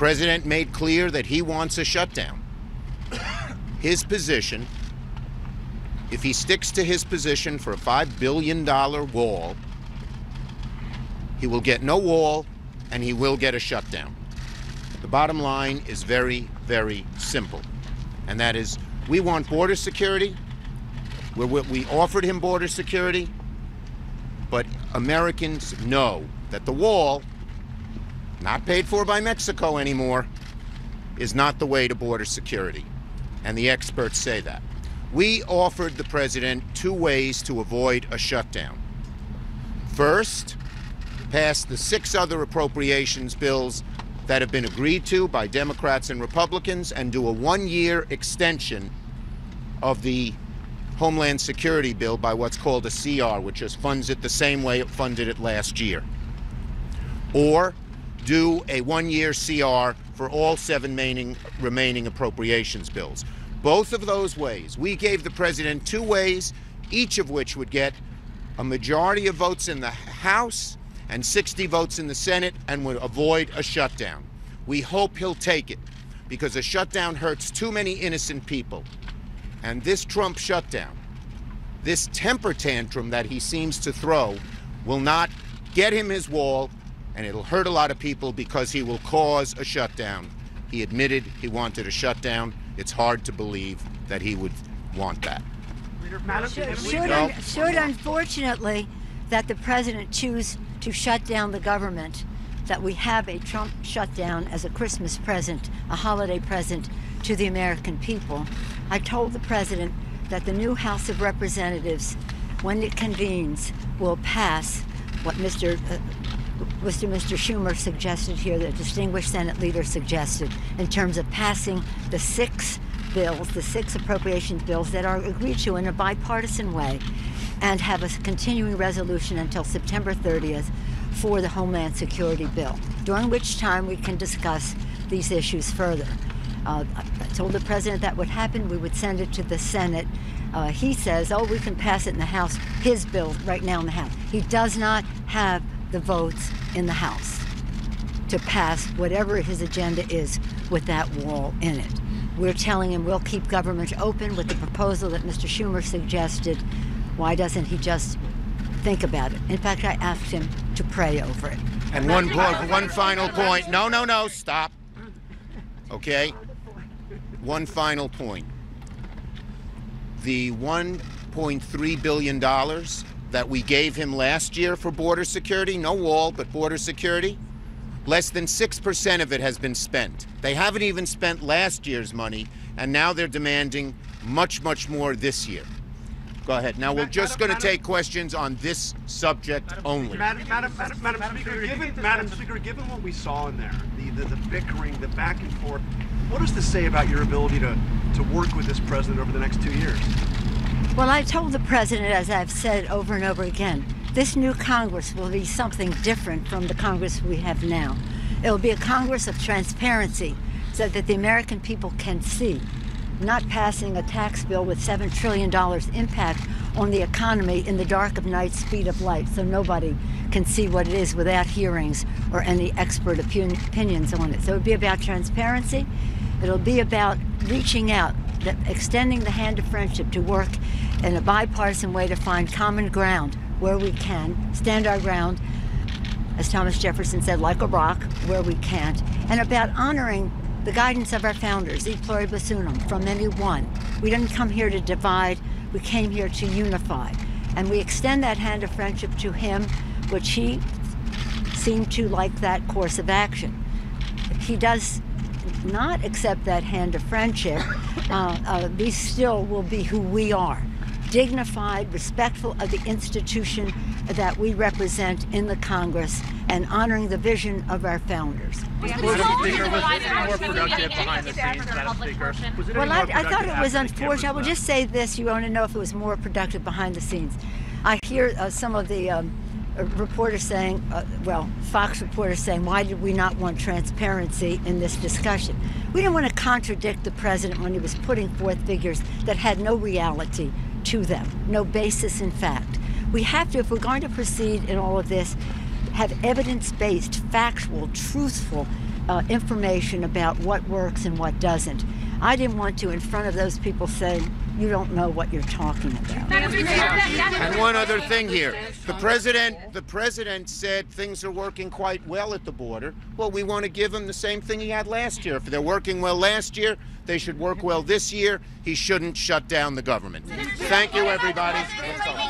president made clear that he wants a shutdown. His position, if he sticks to his position for a $5 billion wall, he will get no wall and he will get a shutdown. The bottom line is very, very simple, and that is we want border security. We offered him border security, but Americans know that the wall, not paid for by Mexico anymore, is not the way to border security, and the experts say that. We offered the president 2 ways to avoid a shutdown. First, pass the 6 other appropriations bills that have been agreed to by Democrats and Republicans and do a 1-year extension of the Homeland Security bill by what's called a CR, which just funds it the same way it funded it last year. Or do a 1-year CR for all 7 remaining appropriations bills. Both of those ways, we gave the president 2 ways, each of which would get a majority of votes in the House and 60 votes in the Senate and would avoid a shutdown. We hope he'll take it, because a shutdown hurts too many innocent people. And this Trump shutdown, this temper tantrum that he seems to throw, will not get him his wall, and it'll hurt a lot of people because he will cause a shutdown. He admitted he wanted a shutdown. It's hard to believe that he would want that. Should unfortunately that the president choose to shut down the government, that we have a Trump shutdown as a Christmas present, a holiday present to the American people, I told the president that the new House of Representatives, when it convenes, will pass what Mr. Schumer suggested here, the distinguished Senate leader suggested, in terms of passing the 6 bills, the 6 appropriations bills that are agreed to in a bipartisan way, and have a continuing resolution until September 30th for the Homeland Security bill, during which time we can discuss these issues further. I told the president that would happen. We would send it to the Senate. He says, oh, we can pass it in the House, his bill right now in the House. He does not have the votes in the House to pass whatever his agenda is with that wall in it. We're telling him we'll keep government open with the proposal that Mr. Schumer suggested. Why doesn't he just think about it? In fact, I asked him to pray over it. And one final point. No, stop. Okay? One final point. The $1.3 billion that we gave him last year for border security, no wall, but border security, less than 6% of it has been spent. They haven't even spent last year's money, and now they're demanding much, much more this year. Go ahead. Now, we're just going to take questions on this subject only. Madam Speaker, given what we saw in there, the bickering, the back and forth, what does this say about your ability to work with this president over the next 2 years? Well, I told the president, as I've said over and over again, this new Congress will be something different from the Congress we have now. It will be a Congress of transparency so that the American people can see, not passing a tax bill with $7 trillion impact on the economy in the dark of night, speed of light, so nobody can see what it is without hearings or any expert opinions on it. So it will be about transparency. It'll be about reaching out, extending the hand of friendship to work in a bipartisan way to find common ground where we can, stand our ground, as Thomas Jefferson said, like a rock, where we can't, and about honoring the guidance of our founders, e pluribus unum, from many one. We didn't come here to divide, we came here to unify. And we extend that hand of friendship to him, which he seemed to like that course of action. He does not accept that hand of friendship. We still will be who we are, dignified, respectful of the institution that we represent in the Congress, and honoring the vision of our founders. Was it more productive behind the scenes, Madam Speaker? Well, I thought it was unfortunate. I will just say this, you want to know if it was more productive behind the scenes. I hear some of the reporters saying, Fox reporters saying, why did we not want transparency in this discussion? We didn't want to contradict the president when he was putting forth figures that had no reality to them, no basis in fact. We have to, if we're going to proceed in all of this, have evidence-based, factual, truthful information about what works and what doesn't. I didn't want to, in front of those people, say, you don't know what you're talking about. And one other thing here. The president said things are working quite well at the border. Well, we want to give him the same thing he had last year. If they're working well last year, they should work well this year. He shouldn't shut down the government. Thank you, everybody. Let's go.